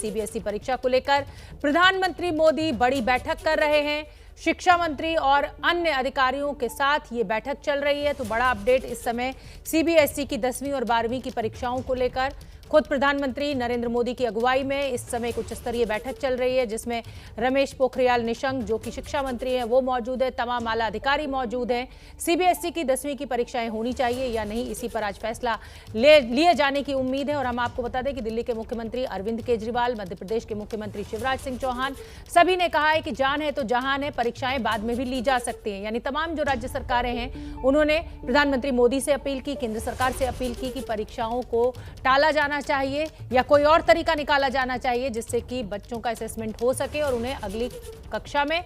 CBSE परीक्षा को लेकर प्रधानमंत्री मोदी बड़ी बैठक कर रहे हैं। शिक्षा मंत्री और अन्य अधिकारियों के साथ ये बैठक चल रही है। तो बड़ा अपडेट इस समय सीबीएसई की 10वीं और 12वीं की परीक्षाओं को लेकर खुद प्रधानमंत्री नरेंद्र मोदी की अगुवाई में इस समय उच्च स्तरीय बैठक चल रही है, जिसमें रमेश पोखरियाल निशंक जो कि शिक्षा मंत्री हैं वो मौजूद है, तमाम आला अधिकारी मौजूद हैं। सीबीएसई की 10वीं की परीक्षाएं होनी चाहिए या नहीं, इसी पर आज फैसला लिए जाने की उम्मीद है। और हम आपको बता दें कि दिल्ली के मुख्यमंत्री अरविंद केजरीवाल, मध्य प्रदेश के मुख्यमंत्री शिवराज सिंह चौहान सभी ने कहा है कि जान है तो जहान है, परीक्षाएं बाद में भी ली जा सकती हैं। यानी तमाम जो राज्य सरकारें हैं उन्होंने प्रधानमंत्री मोदी से अपील की, केंद्र सरकार से अपील की कि परीक्षाओं को टाला जाना चाहिए या कोई और तरीका निकाला जाना चाहिए जिससे कि बच्चों का असेसमेंट हो सके और उन्हें अगली कक्षा में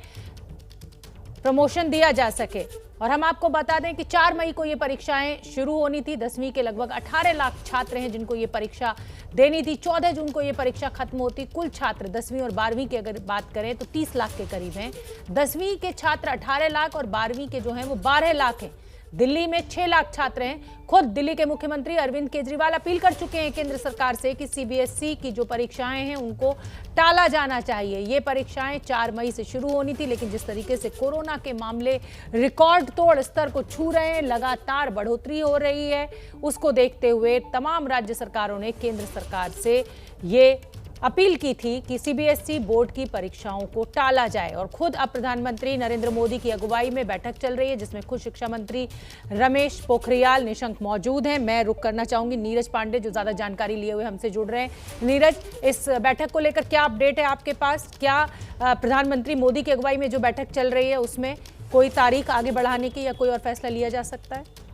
प्रमोशन दिया जा सके। और हम आपको बता दें कि 4 मई को ये परीक्षाएं शुरू होनी थी। 10वीं के लगभग 18 लाख छात्र हैं जिनको ये परीक्षा देनी थी। 14 जून को ये परीक्षा खत्म होती। कुल छात्र 10वीं और 12वीं की अगर बात करें तो 30 लाख के करीब हैं। 10वीं के छात्र 18 लाख और 12वीं के जो हैं वो 12 लाख हैं। दिल्ली में 6 लाख छात्र हैं। खुद दिल्ली के मुख्यमंत्री अरविंद केजरीवाल अपील कर चुके हैं केंद्र सरकार से कि सीबीएसई की जो परीक्षाएं हैं उनको टाला जाना चाहिए। ये परीक्षाएं 4 मई से शुरू होनी थी, लेकिन जिस तरीके से कोरोना के मामले रिकॉर्ड तोड़ स्तर को छू रहे हैं, लगातार बढ़ोतरी हो रही है, उसको देखते हुए तमाम राज्य सरकारों ने केंद्र सरकार से ये अपील की थी कि सीबीएसई बोर्ड की परीक्षाओं को टाला जाए। और खुद अब प्रधानमंत्री नरेंद्र मोदी की अगुवाई में बैठक चल रही है, जिसमें खुद शिक्षा मंत्री रमेश पोखरियाल निशंक मौजूद हैं। मैं रुक करना चाहूंगी नीरज पांडे जो ज्यादा जानकारी लिए हुए हमसे जुड़ रहे हैं। नीरज, इस बैठक को लेकर क्या अपडेट है आपके पास? क्या प्रधानमंत्री मोदी की अगुवाई में जो बैठक चल रही है उसमें कोई तारीख आगे बढ़ाने की या कोई और फैसला लिया जा सकता है?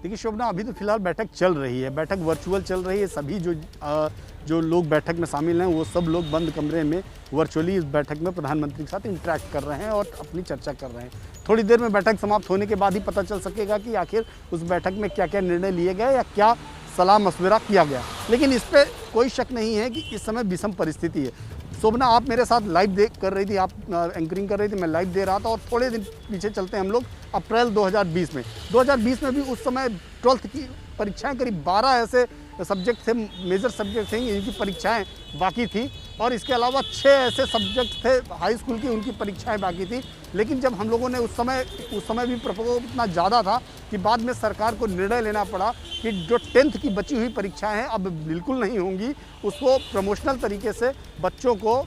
देखिए शोभना, अभी तो फिलहाल बैठक चल रही है, बैठक वर्चुअल चल रही है। सभी जो लोग बैठक में शामिल हैं वो सब लोग बंद कमरे में वर्चुअली इस बैठक में प्रधानमंत्री के साथ इंटरेक्ट कर रहे हैं और अपनी चर्चा कर रहे हैं। थोड़ी देर में बैठक समाप्त होने के बाद ही पता चल सकेगा कि आखिर उस बैठक में क्या क्या निर्णय लिए गए या क्या सलाह मशवरा किया गया। लेकिन इस पर कोई शक नहीं है कि इस समय विषम परिस्थिति है। शोभना, आप मेरे साथ लाइव कर रही थी, आप एंकरिंग कर रही थी, मैं लाइव दे रहा था। और थोड़े दिन पीछे चलते हैं हम लोग अप्रैल 2020 में। 2020 में भी उस समय 12th की परीक्षाएं, करीब 12 ऐसे सब्जेक्ट थे, मेजर सब्जेक्ट थे, इनकी परीक्षाएं बाकी थी। और इसके अलावा 6 ऐसे सब्जेक्ट थे हाई स्कूल की, उनकी परीक्षाएं बाकी थी। लेकिन जब हम लोगों ने उस समय भी प्रकोप इतना ज़्यादा था कि बाद में सरकार को निर्णय लेना पड़ा कि जो 10th की बची हुई परीक्षाएं हैं अब बिल्कुल नहीं होंगी, उसको प्रमोशनल तरीके से बच्चों को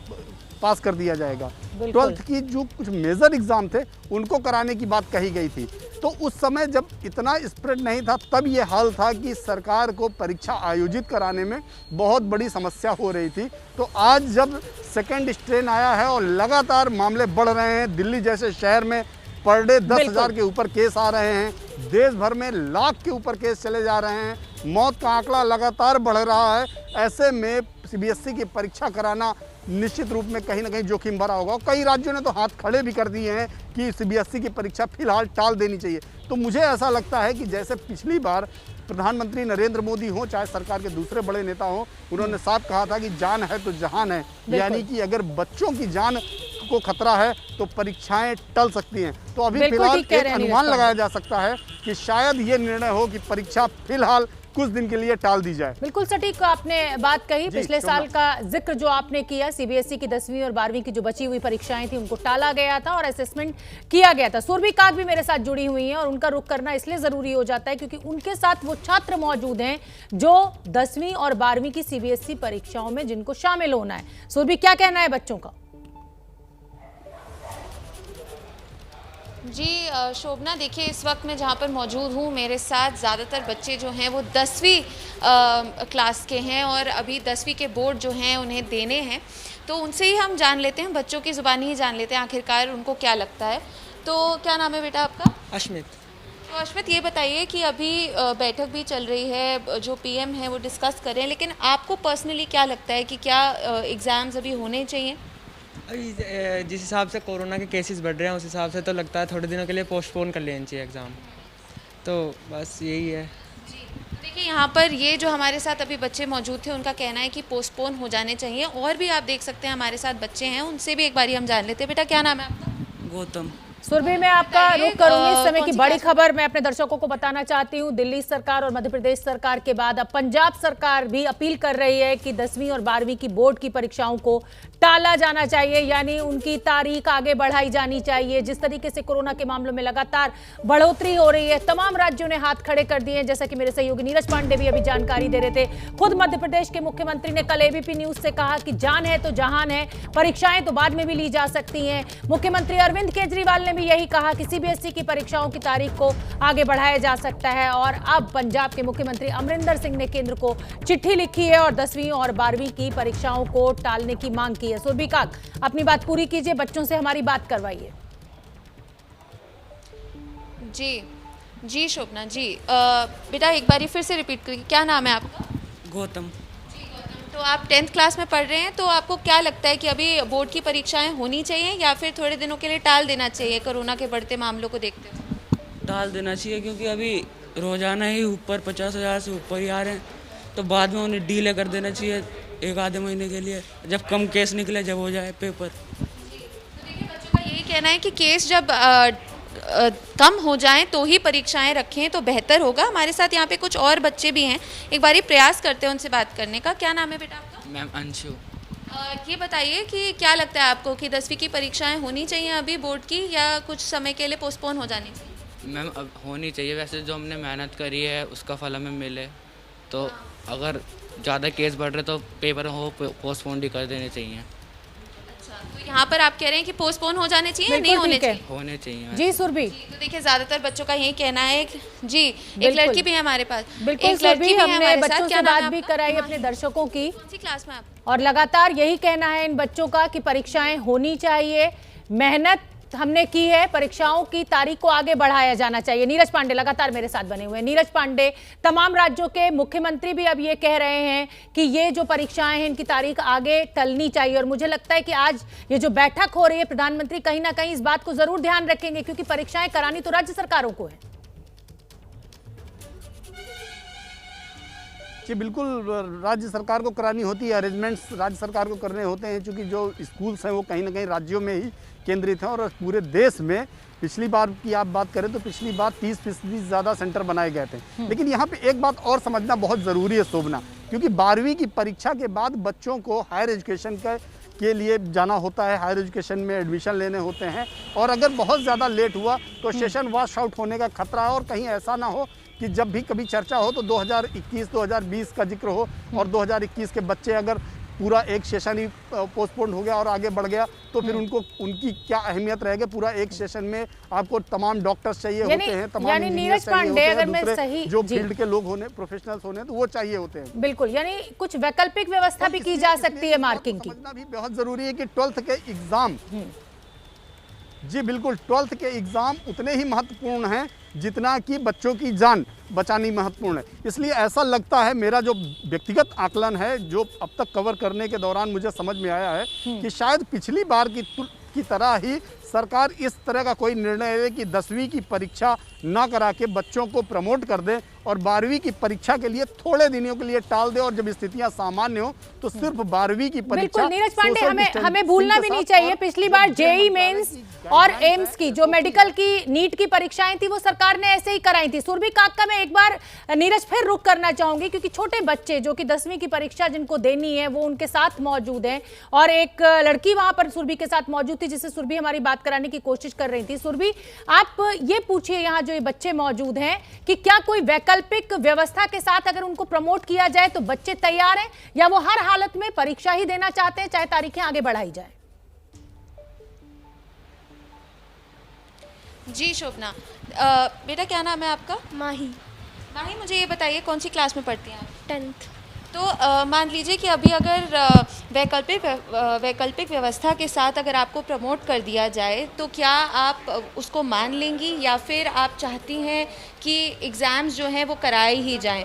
पास कर दिया जाएगा। 12th की जो कुछ मेजर एग्जाम थे उनको कराने की बात कही गई थी। तो उस समय जब इतना स्प्रेड नहीं था तब ये हाल था कि सरकार को परीक्षा आयोजित कराने में बहुत बड़ी समस्या हो रही थी। तो आज जब सेकेंड स्ट्रेन आया है और लगातार मामले बढ़ रहे हैं, दिल्ली जैसे शहर में पर डे 10,000 के ऊपर केस आ रहे हैं, देश भर में लाख के ऊपर केस चले जा रहे हैं, मौत का आंकड़ा लगातार बढ़ रहा है, ऐसे में सीबीएसई की परीक्षा कराना निश्चित रूप में कहीं ना कहीं जोखिम भरा होगा। कई राज्यों ने तो हाथ खड़े भी कर दिए हैं कि सीबीएसई की परीक्षा फिलहाल टाल देनी चाहिए। तो मुझे ऐसा लगता है कि जैसे पिछली बार प्रधानमंत्री नरेंद्र मोदी हो, चाहे सरकार के दूसरे बड़े नेता हो, उन्होंने साफ कहा था कि जान है तो जहान है। यानी कि अगर बच्चों की जान को खतरा है तो परीक्षाएं टल सकती हैं। तो अभी फिलहाल एक अनुमान लगाया जा सकता है कि शायद ये निर्णय हो कि परीक्षा फिलहाल कुछ दिन के लिए टाल दी जाए। बिल्कुल सटीक आपने बात कही। पिछले साल का जिक्र जो आपने किया, सीबीएसई की 10वीं और 12वीं की जो बची हुई परीक्षाएं थी उनको टाला गया था और असेसमेंट किया गया था। सुरभि काक भी मेरे साथ जुड़ी हुई हैं और उनका रुख करना इसलिए जरूरी हो जाता है क्योंकि उनके साथ वो छात्र मौजूद हैं जो 10वीं और 12वीं की सीबीएसई परीक्षाओं में जिनको शामिल होना है। सुरभि, क्या कहना है बच्चों का? जी शोभना, देखिए इस वक्त मैं जहाँ पर मौजूद हूँ मेरे साथ ज़्यादातर बच्चे जो हैं वो 10वीं क्लास के हैं और अभी 10वीं के बोर्ड जो हैं उन्हें देने हैं। तो उनसे ही हम जान लेते हैं, बच्चों की ज़ुबानी ही जान लेते हैं आखिरकार उनको क्या लगता है। तो क्या नाम है बेटा आपका? अश्मित। तो अश्मित, ये बताइए कि अभी बैठक भी चल रही है, जो पीएम है वो डिस्कस कर रहे हैं, लेकिन आपको पर्सनली क्या लगता है कि क्या एग्ज़ाम्स अभी होने चाहिए? अभी जिस हिसाब से कोरोना के केसेस बढ़ रहे हैं उस हिसाब से तो लगता है थोड़े दिनों के लिए पोस्टपोन कर लेना चाहिए एग्ज़ाम। तो बस यही है जी। देखिए यहाँ पर ये जो हमारे साथ अभी बच्चे मौजूद थे उनका कहना है कि पोस्टपोन हो जाने चाहिए। और भी आप देख सकते हैं हमारे साथ बच्चे हैं, उनसे भी एक बारी हम जान लेते हैं। बेटा क्या नाम है आपका? गौतम। सुरभि, मैं आपका रुख करूंगी। इस समय की कौन-सी बड़ी क्लास? खबर मैं अपने दर्शकों को बताना चाहती हूं। दिल्ली सरकार और मध्य प्रदेश सरकार के बाद अब पंजाब सरकार भी अपील कर रही है कि 10वीं और 12वीं की बोर्ड की परीक्षाओं को टाला जाना चाहिए, यानी उनकी तारीख आगे बढ़ाई जानी चाहिए। जिस तरीके से कोरोना के मामलों में लगातार बढ़ोतरी हो रही है, तमाम राज्यों ने हाथ खड़े कर दिए हैं, जैसा कि मेरे सहयोगी नीरज पांडे भी अभी जानकारी दे रहे थे। खुद मध्य प्रदेश के मुख्यमंत्री ने कल एबीपी न्यूज से कहा कि जान है तो जहान है, परीक्षाएं तो बाद में भी ली जा सकती हैं। मुख्यमंत्री अरविंद केजरीवाल ने भी यही कहा कि सीबीएसई की परीक्षाओं की तारीख को आगे बढ़ाया जा सकता है। और अब पंजाब के मुख्यमंत्री अमरिंदर सिंह ने केंद्र को चिट्ठी लिखी है और 10वीं और 12वीं की परीक्षाओं को टालने की मांग की है। सुरभि काक, अपनी बात पूरी कीजिए, बच्चों से हमारी बात करवाइए। जी शोभना जी, बेटा एक बार फिर से रिपीट करिए, क्या नाम है आपका? गौतम। तो आप 10th क्लास में पढ़ रहे हैं, तो आपको क्या लगता है कि अभी बोर्ड की परीक्षाएं होनी चाहिए या फिर थोड़े दिनों के लिए टाल देना चाहिए कोरोना के बढ़ते मामलों को देखते हुए? टाल देना चाहिए, क्योंकि अभी रोजाना ही ऊपर 50,000 से ऊपर ही आ रहे हैं, तो बाद में उन्हें डीले कर देना चाहिए एक आधे महीने के लिए, जब कम केस निकले, जब हो जाए पेपर। तो देखिए, बच्चों का यही कहना है कि केस जब कम हो जाएं तो ही परीक्षाएं रखें तो बेहतर होगा। हमारे साथ यहाँ पे कुछ और बच्चे भी हैं, एक बारी प्रयास करते हैं उनसे बात करने का। क्या नाम है बेटा आपका? मैम अंशु। ये बताइए कि क्या लगता है आपको कि 10वीं की परीक्षाएं होनी चाहिए अभी बोर्ड की, या कुछ समय के लिए पोस्टपोन हो जानी चाहिए? मैम अब होनी चाहिए, वैसे जो हमने मेहनत करी है उसका फल हमें मिले, तो अगर ज़्यादा केस बढ़ रहे तो पेपर हो पोस्टपोन भी कर देने चाहिए। तो यहाँ पर आप कह रहे हैं कि पोस्टपोन हो जाने चाहिए या नहीं बिल्कुल होने ठीक है। चाहिए? होने चाहिए। जी सुरभि, तो देखिए, ज्यादातर बच्चों का यही कहना है जी। एक बिल्कुल। लड़की भी है हमारे पास। बिल्कुल एक लड़की सुरभि, भी है हमने हमारे साथ। बच्चों क्या से नाम बात है भी आपका? कराई अपने दर्शकों की, कौन सी क्लास में आप? और लगातार यही कहना है इन बच्चों का कि परीक्षाएं होनी चाहिए, मेहनत हमने की है, परीक्षाओं की तारीख को आगे बढ़ाया जाना चाहिए। नीरज पांडे लगातार मेरे साथ बने हुए हैं। नीरज पांडे, तमाम राज्यों के मुख्यमंत्री भी अब ये कह रहे हैं कि ये जो परीक्षाएं हैं इनकी तारीख आगे टलनी चाहिए, और मुझे लगता है कि आज ये जो बैठक हो रही है, प्रधानमंत्री कहीं ना कहीं इस बात को जरूर ध्यान रखेंगे, क्योंकि परीक्षाएं करानी तो राज्य सरकारों को है। जी बिल्कुल, राज्य सरकार को करानी होती है, अरेंजमेंट्स राज्य सरकार को करने होते हैं, क्योंकि जो स्कूल्स हैं वो कहीं ना कहीं राज्यों में ही केंद्रित हैं। और पूरे देश में पिछली बार की आप बात करें तो पिछली बार 30% ज़्यादा सेंटर बनाए गए थे। लेकिन यहाँ पे एक बात और समझना बहुत ज़रूरी है शोभना, क्योंकि 12वीं की परीक्षा के बाद बच्चों को हायर एजुकेशन के लिए जाना होता है, हायर एजुकेशन में एडमिशन लेने होते हैं, और अगर बहुत ज़्यादा लेट हुआ तो सेशन वॉश आउट होने का खतरा है। और कहीं ऐसा ना हो कि जब भी कभी चर्चा हो तो 2021-2020 का जिक्र हो, और 2021 के बच्चे अगर पूरा एक सेशन ही पोस्टपोन हो गया और आगे बढ़ गया तो फिर उनकी क्या अहमियत रहेगी। पूरा एक सेशन में आपको तमाम डॉक्टर्स चाहिए होते हैं, तमाम इंजीनियर्स चाहिए होते हैं, दूसरे जो फील्ड के लोग होने, प्रोफेशनल्स होने, तो वो चाहिए होते हैं। बिल्कुल, यानी कुछ वैकल्पिक व्यवस्था भी की जा सकती है मार्किंग की। समझना भी बहुत जरूरी है कि 12th के एग्जाम, जी बिल्कुल, 12th के एग्जाम उतने ही महत्वपूर्ण हैं जितना कि बच्चों की जान बचानी महत्वपूर्ण है। इसलिए ऐसा लगता है, मेरा जो व्यक्तिगत आकलन है, जो अब तक कवर करने के दौरान मुझे समझ में आया है कि शायद पिछली बार की तरह ही सरकार इस तरह का कोई निर्णय ले कि 10वीं की परीक्षा ना करा के बच्चों को प्रमोट कर दे और 12वीं की परीक्षा के लिए थोड़े दिनों के लिए टाल दे, और जब स्थितियां सामान्य हो तो सिर्फ 12वीं की परीक्षा। बिल्कुल नीरज पांडे, हमें भूलना भी नहीं चाहिए, पिछली बार जेईई मेंस और एम्स की जो मेडिकल की नीट की परीक्षाएं थी वो सरकार ने ऐसे ही कराई थी। सुरभि काका, मैं एक बार नीरज फिर रुक करना चाहूंगी, क्योंकि छोटे बच्चे जो कि 10वीं की परीक्षा जिनको देनी है वो उनके साथ मौजूद हैं, और एक लड़की वहां पर सुरभि के साथ मौजूद थी जिससे सुरभि हमारी बात कराने की कोशिश कर रही थी। सुरभि, आप ये पूछिए यहाँ जो ये बच्चे मौजूद हैं कि क्या कोई वैकल्पिक व्यवस्था के साथ अगर उनको प्रमोट किया जाए तो बच्चे तैयार हैं, या वो हर हालत में परीक्षा ही देना चाहते हैं चाहे तारीखें आगे बढ़ाई जाए? जी शोभना, बेटा क्या नाम है आपका? माही। माही, मुझे ये बताइए कौन सी क्लास में पढ़ती हैं आप? 10th। तो मान लीजिए कि अभी अगर वैकल्पिक व्यवस्था के साथ अगर आपको प्रमोट कर दिया जाए तो क्या आप उसको मान लेंगी, या फिर आप चाहती हैं कि एग्ज़ाम्स जो हैं वो कराए ही जाएं?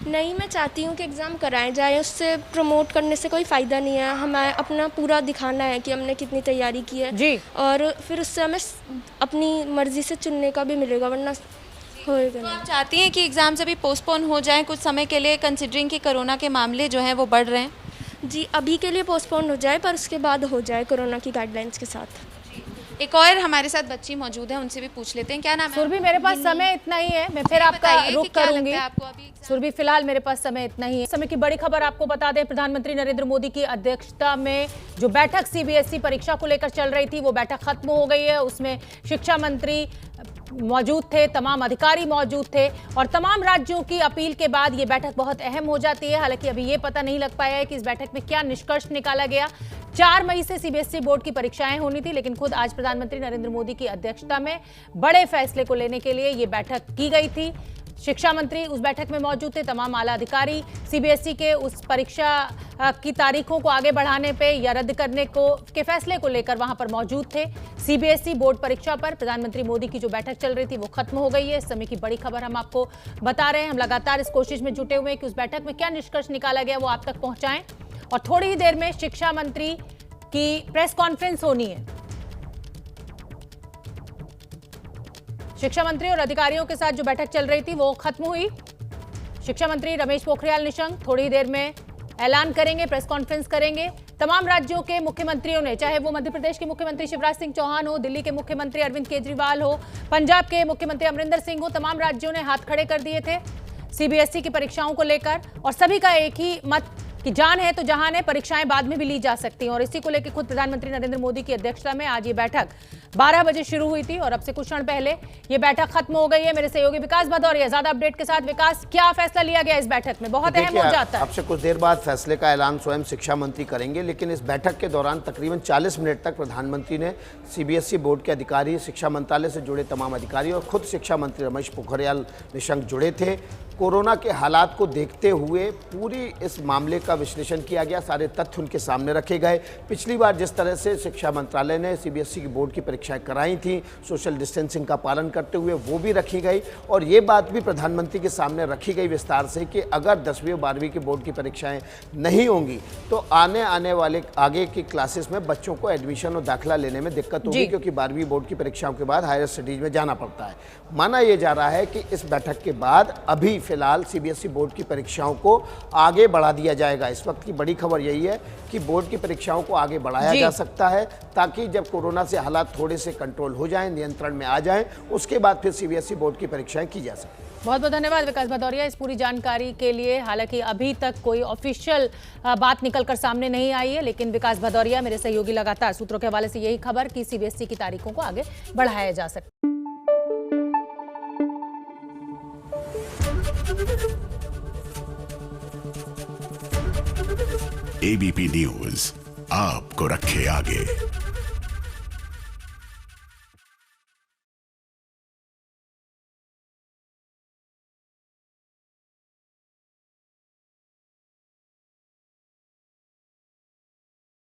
नहीं, मैं चाहती हूँ कि एग्ज़ाम कराए जाए, उससे प्रमोट करने से कोई फ़ायदा नहीं है। हमें अपना पूरा दिखाना है कि हमने कितनी तैयारी की है जी, और फिर उससे हमें अपनी मर्ज़ी से चुनने का भी मिलेगा, वरना होएगा तो नहीं। आप चाहती हैं कि एग्ज़ाम्स अभी पोस्टपोन हो जाएं कुछ समय के लिए, कंसिडरिंग कि कोरोना के मामले जो हैं वो बढ़ रहे हैं? जी, अभी के लिए पोस्टपोन हो जाए, पर उसके बाद हो जाए कोरोना की गाइडलाइंस के साथ। एक और हमारे साथ बच्ची मौजूद है, उनसे भी पूछ लेते हैं। क्या नाम है? सुरभि, मेरे पास समय इतना ही है, मैं फिर आपका बताइए रुख कि क्या लगता करूंगी। है आपको अभी सुरभि, फिलहाल मेरे पास समय इतना ही है। समय की बड़ी खबर आपको बता दें, प्रधानमंत्री नरेंद्र मोदी की अध्यक्षता में जो बैठक सीबीएसई परीक्षा को लेकर चल रही थी वो बैठक खत्म हो गई है। उसमें शिक्षा मंत्री मौजूद थे, तमाम अधिकारी मौजूद थे और तमाम राज्यों की अपील के बाद ये बैठक बहुत अहम हो जाती है। हालांकि अभी ये पता नहीं लग पाया है कि इस बैठक में क्या निष्कर्ष निकाला गया। 4 मई से सीबीएसई बोर्ड की परीक्षाएं होनी थी, लेकिन खुद आज प्रधानमंत्री नरेंद्र मोदी की अध्यक्षता में बड़े फैसले को लेने के लिए ये बैठक की गई थी। शिक्षा मंत्री उस बैठक में मौजूद थे, तमाम आला अधिकारी सीबीएसई के उस परीक्षा की तारीखों को आगे बढ़ाने पे या रद्द करने के फैसले को लेकर वहां पर मौजूद थे। सीबीएसई बोर्ड परीक्षा पर प्रधानमंत्री मोदी की जो बैठक चल रही थी वो खत्म हो गई है। इस समय की बड़ी खबर हम आपको बता रहे हैं। हम लगातार इस कोशिश में जुटे हुए हैं कि उस बैठक में क्या निष्कर्ष निकाला गया वो आप तक पहुंचाएं और थोड़ी ही देर में शिक्षा मंत्री की प्रेस कॉन्फ्रेंस होनी है। शिक्षा मंत्री और अधिकारियों के साथ जो बैठक चल रही थी वो खत्म हुई। शिक्षा मंत्री रमेश पोखरियाल निशंक थोड़ी देर में ऐलान करेंगे, प्रेस कॉन्फ्रेंस करेंगे। तमाम राज्यों के मुख्यमंत्रियों ने, चाहे वो मध्य प्रदेश के मुख्यमंत्री शिवराज सिंह चौहान हो, दिल्ली के मुख्यमंत्री अरविंद केजरीवाल हो, पंजाब के मुख्यमंत्री अमरिंदर सिंह हो, तमाम राज्यों ने हाथ खड़े कर दिए थे सीबीएसई की परीक्षाओं को लेकर और सभी का एक ही मत कि जान है तो जहान है, परीक्षाएं बाद में भी ली जा सकती हैं। और इसी को लेकर खुद प्रधानमंत्री नरेंद्र मोदी की अध्यक्षता में आज ये बैठक 12 बजे शुरू हुई थी और अब से कुछ क्षण पहले ये बैठक खत्म हो गई है। मेरे सहयोगी विकास भदौरिया ज्यादा अपडेट के साथ। विकास, क्या फैसला लिया गया इस बैठक में? बहुत अहम हो जाता है। अब से कुछ देर बाद फैसले का ऐलान स्वयं शिक्षा मंत्री करेंगे, लेकिन इस बैठक के दौरान तकरीबन 40 मिनट तक प्रधानमंत्री ने सीबीएसई बोर्ड के अधिकारी, शिक्षा मंत्रालय से जुड़े तमाम अधिकारी और खुद शिक्षा मंत्री रमेश पोखरियाल निशंक जुड़े थे। कोरोना के हालात को देखते हुए पूरी इस मामले का विश्लेषण किया गया, सारे तथ्य उनके सामने रखे गए। पिछली बार जिस तरह से शिक्षा मंत्रालय ने सीबीएसई की बोर्ड की परीक्षाएं कराई थी, सोशल डिस्टेंसिंग का पालन करते हुए, वो भी रखी गई और ये बात भी प्रधानमंत्री के सामने रखी गई विस्तार से कि अगर 10वीं और 12वीं की बोर्ड की परीक्षाएं नहीं होंगी तो आने वाले आगे की क्लासेस में बच्चों को एडमिशन और दाखिला लेने में दिक्कत होगी, क्योंकि 12वीं बोर्ड की परीक्षाओं के बाद हायर स्टडीज में जाना पड़ता है। माना यह जा रहा है कि इस बैठक के बाद अभी फिलहाल सीबीएसई बोर्ड की परीक्षाओं को आगे बढ़ा दिया जाएगा। इस वक्त की बड़ी खबर यही है कि बोर्ड की परीक्षाओं को आगे बढ़ाया जा सकता है ताकि जब कोरोना से हालात थोड़े से कंट्रोल हो जाएं, नियंत्रण में आ जाएं, उसके बाद फिर सीबीएसई बोर्ड की परीक्षाएं की जा सकें। बहुत बहुत धन्यवाद विकास भदौरिया इस पूरी जानकारी के लिए। हालांकि अभी तक कोई ऑफिशियल बात निकलकर सामने नहीं आई है, लेकिन विकास भदौरिया मेरे सहयोगी लगातार सूत्रों के हवाले से यही खबर कि सीबीएसई की तारीखों को आगे बढ़ाया जा सकता है। एबीपी न्यूज आपको रखे आगे।